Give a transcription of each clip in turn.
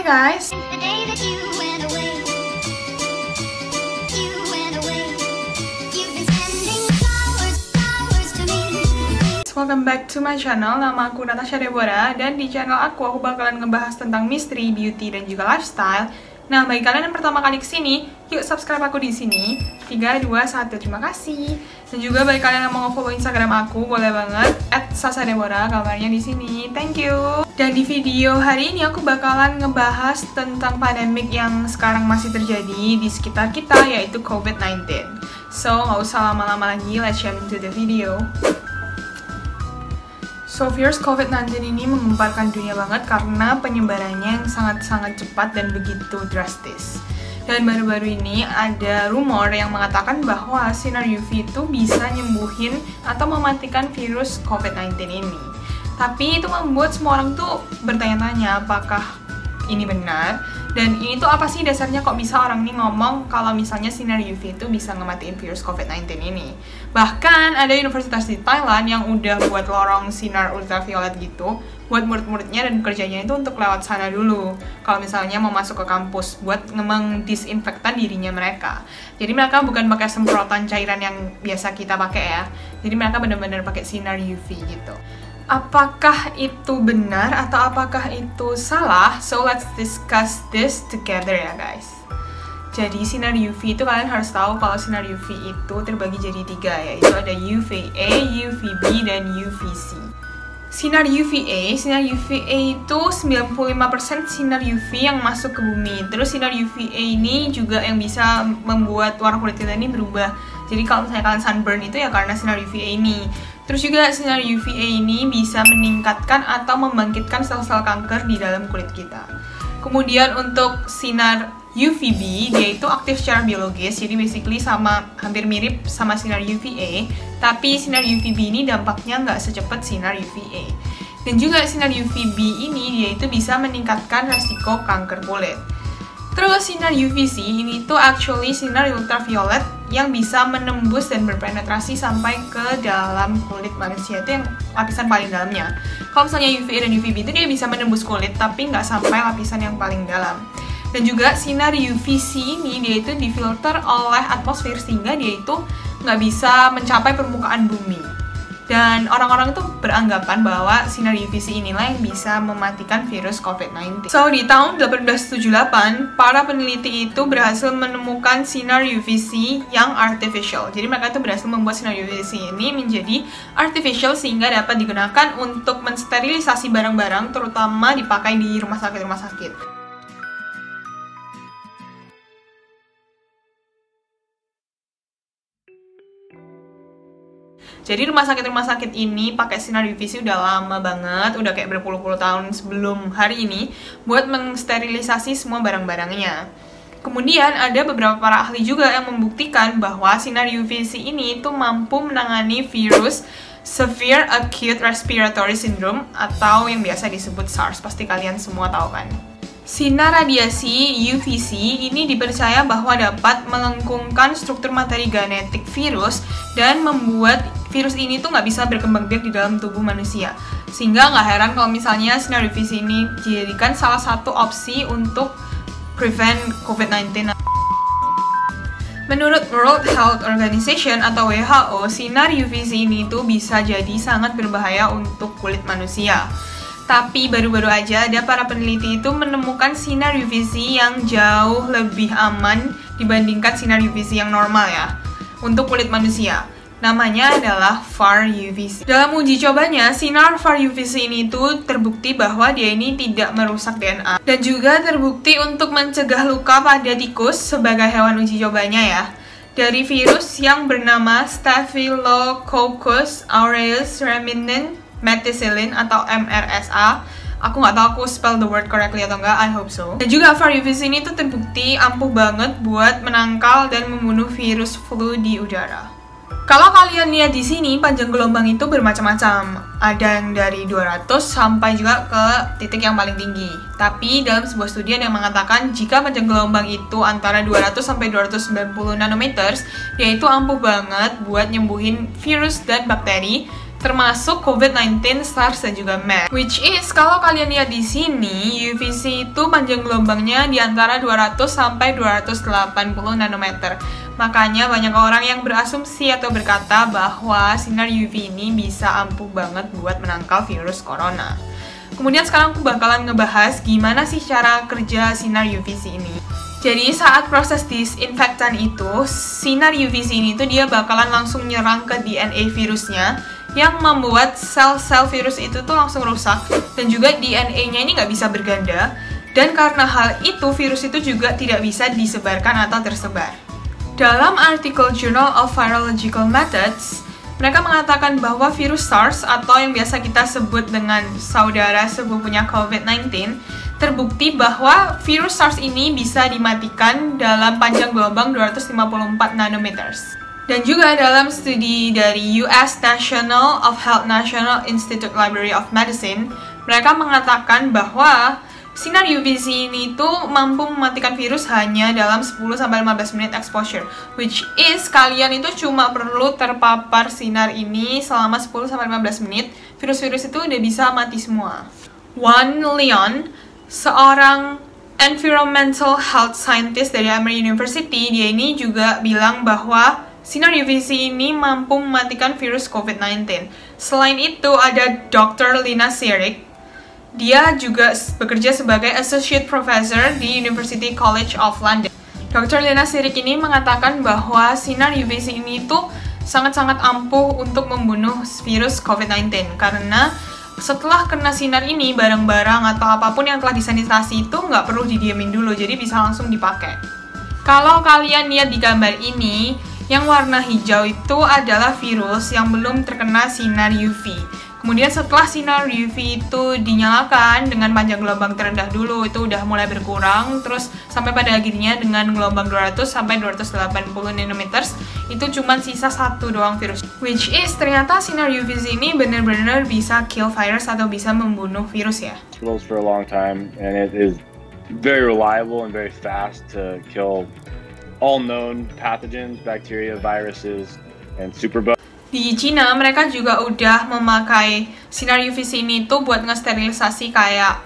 guys! Welcome back to my channel. Nama aku Natasha Deborah, dan di channel aku bakalan ngebahas tentang misteri, beauty, dan juga lifestyle. Nah, bagi kalian yang pertama kali kesini, yuk subscribe aku di sini. 3, 2, 1, terima kasih. Dan juga bagi kalian yang mau follow Instagram aku, boleh banget @sasadeborah, kabarnya di sini. Thank you. Dan di video hari ini aku bakalan ngebahas tentang pandemik yang sekarang masih terjadi di sekitar kita, yaitu COVID-19. So, nggak usah lama-lama lagi, let's jump into the video. So, virus COVID-19 ini menggemparkan dunia banget karena penyebarannya yang sangat-sangat cepat dan begitu drastis. Dan baru-baru ini ada rumor yang mengatakan bahwa sinar UV itu bisa nyembuhin atau mematikan virus COVID-19 ini. Tapi itu membuat semua orang tuh bertanya-tanya apakah ini benar, dan ini tuh apa sih dasarnya kok bisa orang ini ngomong kalau misalnya sinar UV itu bisa ngematiin virus COVID-19 ini. Bahkan ada universitas di Thailand yang udah buat lorong sinar ultraviolet gitu buat murid-muridnya dan kerjanya itu untuk lewat sana dulu kalau misalnya mau masuk ke kampus buat mengdisinfektan dirinya mereka. Jadi mereka bukan pakai semprotan cairan yang biasa kita pakai ya, jadi mereka benar-benar pakai sinar UV gitu. Apakah itu benar atau apakah itu salah? So let's discuss this together ya guys. Jadi sinar UV itu kalian harus tahu kalau sinar UV itu terbagi jadi 3, yaitu ada UVA, UVB, dan UVC. Sinar UVA itu 95% sinar UV yang masuk ke bumi. Terus sinar UVA ini juga yang bisa membuat warna kulit kita ini berubah. Jadi kalau misalnya kalian sunburn itu ya karena sinar UVA ini. Terus juga sinar UVA ini bisa meningkatkan atau membangkitkan sel-sel kanker di dalam kulit kita. Kemudian untuk sinar UVB, dia itu aktif secara biologis, jadi basically hampir mirip sama sinar UVA, tapi sinar UVB ini dampaknya nggak secepat sinar UVA. Dan juga sinar UVB ini dia itu bisa meningkatkan resiko kanker kulit. Terus sinar UVC ini tuh actually sinar ultraviolet yang bisa menembus dan berpenetrasi sampai ke dalam kulit manusia, itu yang lapisan paling dalamnya. Kalau misalnya UVA dan UVB itu dia bisa menembus kulit tapi nggak sampai lapisan yang paling dalam. Dan juga sinar UVC ini dia itu difilter oleh atmosfer sehingga dia itu nggak bisa mencapai permukaan bumi. Dan orang-orang itu beranggapan bahwa sinar UVC inilah yang bisa mematikan virus COVID-19. So, di tahun 1878, para peneliti itu berhasil menemukan sinar UVC yang artificial. Jadi mereka itu berhasil membuat sinar UVC ini menjadi artificial sehingga dapat digunakan untuk mensterilisasi barang-barang, terutama dipakai di rumah sakit-rumah sakit. Jadi rumah sakit ini pakai sinar UVC udah lama banget, udah kayak berpuluh-puluh tahun sebelum hari ini buat mensterilisasi semua barang-barangnya. Kemudian ada beberapa para ahli juga yang membuktikan bahwa sinar UVC ini itu mampu menangani virus Severe Acute Respiratory Syndrome atau yang biasa disebut SARS, pasti kalian semua tahu kan. Sinar radiasi UVC ini dipercaya bahwa dapat melengkungkan struktur materi genetik virus dan membuat virus ini tuh nggak bisa berkembang biak di dalam tubuh manusia. Sehingga nggak heran kalau misalnya sinar UVC ini dijadikan salah satu opsi untuk prevent COVID-19. Menurut World Health Organization atau WHO, sinar UVC ini tuh bisa jadi sangat berbahaya untuk kulit manusia. Tapi baru-baru aja ada para peneliti itu menemukan sinar UVC yang jauh lebih aman dibandingkan sinar UVC yang normal ya, untuk kulit manusia. Namanya adalah FAR UVC. Dalam uji cobanya, sinar FAR UVC ini tuh terbukti bahwa dia ini tidak merusak DNA. Dan juga terbukti untuk mencegah luka pada tikus sebagai hewan uji cobanya ya, dari virus yang bernama Staphylococcus aureus ruminant methicillin atau MRSA. Aku nggak tahu aku spell the word correctly atau enggak, I hope so. Dan juga FAR UVC ini tuh terbukti ampuh banget buat menangkal dan membunuh virus flu di udara. Kalau kalian lihat di sini, panjang gelombang itu bermacam-macam. Ada yang dari 200 sampai juga ke titik yang paling tinggi. Tapi dalam sebuah studi yang mengatakan jika panjang gelombang itu antara 200 sampai 290 nanometers, yaitu ampuh banget buat nyembuhin virus dan bakteri, termasuk COVID-19, SARS, dan juga MERS. Which is, kalau kalian lihat di sini, UVC itu panjang gelombangnya di antara 200 sampai 280 nanometer. Makanya banyak orang yang berasumsi atau berkata bahwa sinar UV ini bisa ampuh banget buat menangkal virus corona. Kemudian sekarang aku bakalan ngebahas gimana sih cara kerja sinar UVC ini. Jadi saat proses disinfektan itu, sinar UVC ini tuh dia bakalan langsung nyerang ke DNA virusnya, yang membuat sel-sel virus itu tuh langsung rusak, dan juga DNA-nya ini nggak bisa berganda, dan karena hal itu virus itu juga tidak bisa disebarkan atau tersebar. Dalam artikel Journal of Virological Methods, mereka mengatakan bahwa virus SARS atau yang biasa kita sebut dengan saudara sepupunya COVID-19, terbukti bahwa virus SARS ini bisa dimatikan dalam panjang gelombang 254 nanometers. Dan juga dalam studi dari US National of Health National Institute Library of Medicine, mereka mengatakan bahwa sinar UVC ini tuh mampu mematikan virus hanya dalam 10-15 menit exposure, which is kalian itu cuma perlu terpapar sinar ini selama 10-15 menit, virus-virus itu udah bisa mati semua. Wan Leon, seorang environmental health scientist dari Emory University, dia ini juga bilang bahwa sinar UVC ini mampu mematikan virus COVID-19. Selain itu, ada Dr. Lina Sirik. Dia juga bekerja sebagai Associate Professor di University College of London. Dr. Lina Sirik ini mengatakan bahwa sinar UVC ini tuh sangat-sangat ampuh untuk membunuh virus COVID-19 karena setelah kena sinar ini, barang-barang atau apapun yang telah disanitasi itu nggak perlu didiemin dulu, jadi bisa langsung dipakai. Kalau kalian lihat di gambar ini, yang warna hijau itu adalah virus yang belum terkena sinar UV. Kemudian setelah sinar UV itu dinyalakan dengan panjang gelombang terendah dulu, itu udah mulai berkurang, terus sampai pada akhirnya dengan gelombang 200 sampai 280 nanometers, itu cuma sisa satu doang virus. Which is, ternyata sinar UVC ini benar-benar bisa kill virus atau bisa membunuh virus ya. For a long time, and it is very reliable and very fast to kill all known pathogens, bacteria, viruses, and superbugs. Di Cina, mereka juga udah memakai sinar UVC ini tuh buat ngesterilisasi kayak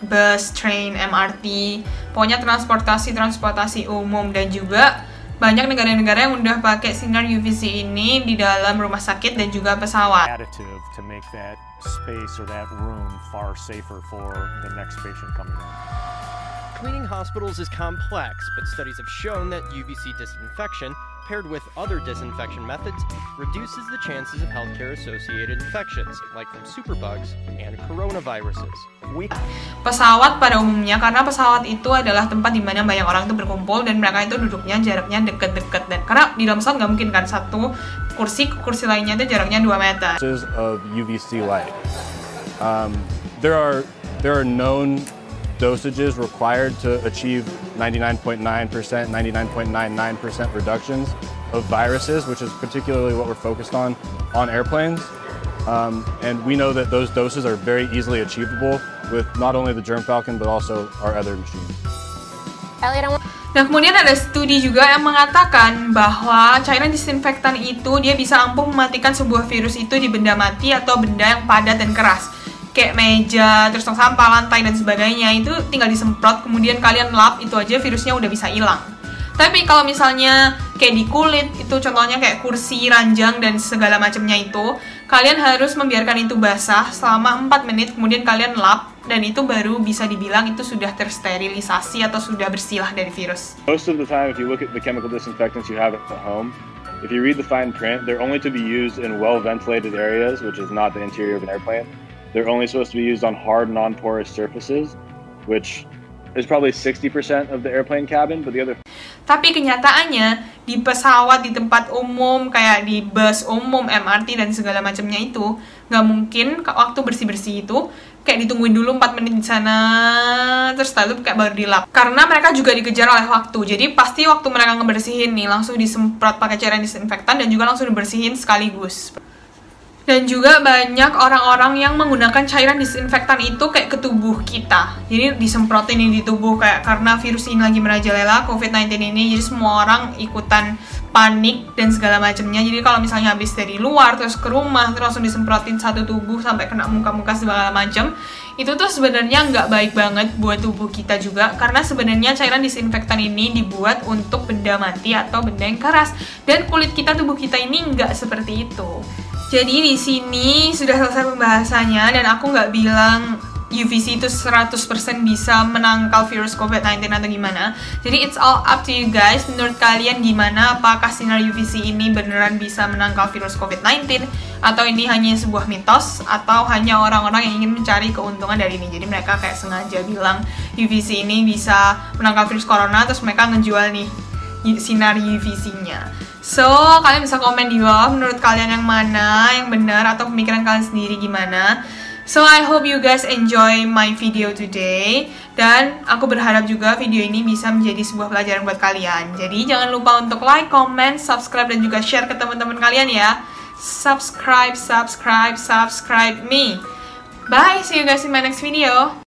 bus, train, MRT, pokoknya transportasi umum, dan juga banyak negara-negara yang udah pakai sinar UVC ini di dalam rumah sakit dan juga pesawat. Additive to make that space or that room far safer for the next patient coming in. Cleaning hospitals is complex, but studies have shown that UVC disinfection paired with other disinfection methods reduces the chances of healthcare-associated infections, like from superbugs and coronaviruses. Pesawat pada umumnya, karena pesawat itu adalah tempat di mana banyak orang itu berkumpul dan mereka itu duduknya jaraknya deket-deket, dan karena di dalam pesawat nggak mungkin kan satu kursi ke kursi lainnya itu jaraknya 2 meter. Of UVC light, there are known dosages required to achieve 99.9%, 99.99% reductions of viruses, which is particularly what we're focused on airplanes. And we know that those doses are very easily achievable with not only the Germ Falcon but also our other machines. Nah, kemudian ada studi juga yang mengatakan bahwa cairan disinfektan itu dia bisa ampuh mematikan sebuah virus itu di benda mati atau benda yang padat dan keras. Kayak meja, terus tong sampah, lantai, dan sebagainya, itu tinggal disemprot, kemudian kalian lap, itu aja virusnya udah bisa hilang. Tapi kalau misalnya kayak di kulit, itu contohnya kayak kursi, ranjang, dan segala macamnya itu, kalian harus membiarkan itu basah selama 4 menit, kemudian kalian lap, dan itu baru bisa dibilang itu sudah tersterilisasi atau sudah bersih dari virus. Most of the time, if you look at the chemical disinfectants you have at home, if you read the fine print, they're only to be used in well-ventilated areas, which is not the interior of an airplane. They're only supposed to be used on hard, non-porous surfaces, which is probably 60% of the airplane cabin, but the other... Tapi kenyataannya, di pesawat, di tempat umum, kayak di bus umum, MRT, dan segala macamnya itu, nggak mungkin waktu bersih-bersih itu, kayak ditungguin dulu 4 menit di sana, terus lalu kayak baru dilap. Karena mereka juga dikejar oleh waktu, jadi pasti waktu mereka ngebersihin nih, langsung disemprot pakai cairan disinfektan, dan juga langsung dibersihin sekaligus. Dan juga banyak orang-orang yang menggunakan cairan disinfektan itu kayak ke tubuh kita. Jadi disemprotin di tubuh kayak karena virus ini lagi merajalela, COVID-19 ini. Jadi semua orang ikutan panik dan segala macamnya. Jadi kalau misalnya habis dari luar terus ke rumah terus langsung disemprotin satu tubuh sampai kena muka-muka segala macam, itu tuh sebenarnya nggak baik banget buat tubuh kita juga. Karena sebenarnya cairan disinfektan ini dibuat untuk benda mati atau benda yang keras. Dan kulit kita, tubuh kita ini nggak seperti itu. Jadi di sini sudah selesai pembahasannya dan aku nggak bilang UVC itu 100% bisa menangkal virus COVID-19 atau gimana. Jadi it's all up to you guys. Menurut kalian gimana? Apakah sinar UVC ini beneran bisa menangkal virus COVID-19? Atau ini hanya sebuah mitos? Atau hanya orang-orang yang ingin mencari keuntungan dari ini? Jadi mereka kayak sengaja bilang UVC ini bisa menangkal virus corona, terus mereka ngejual nih sinar UVC-nya. So, kalian bisa komen di bawah menurut kalian yang mana yang benar atau pemikiran kalian sendiri gimana. So, I hope you guys enjoy my video today. Dan aku berharap juga video ini bisa menjadi sebuah pelajaran buat kalian. Jadi, jangan lupa untuk like, comment, subscribe, dan juga share ke teman-teman kalian ya. Subscribe me. Bye, see you guys in my next video.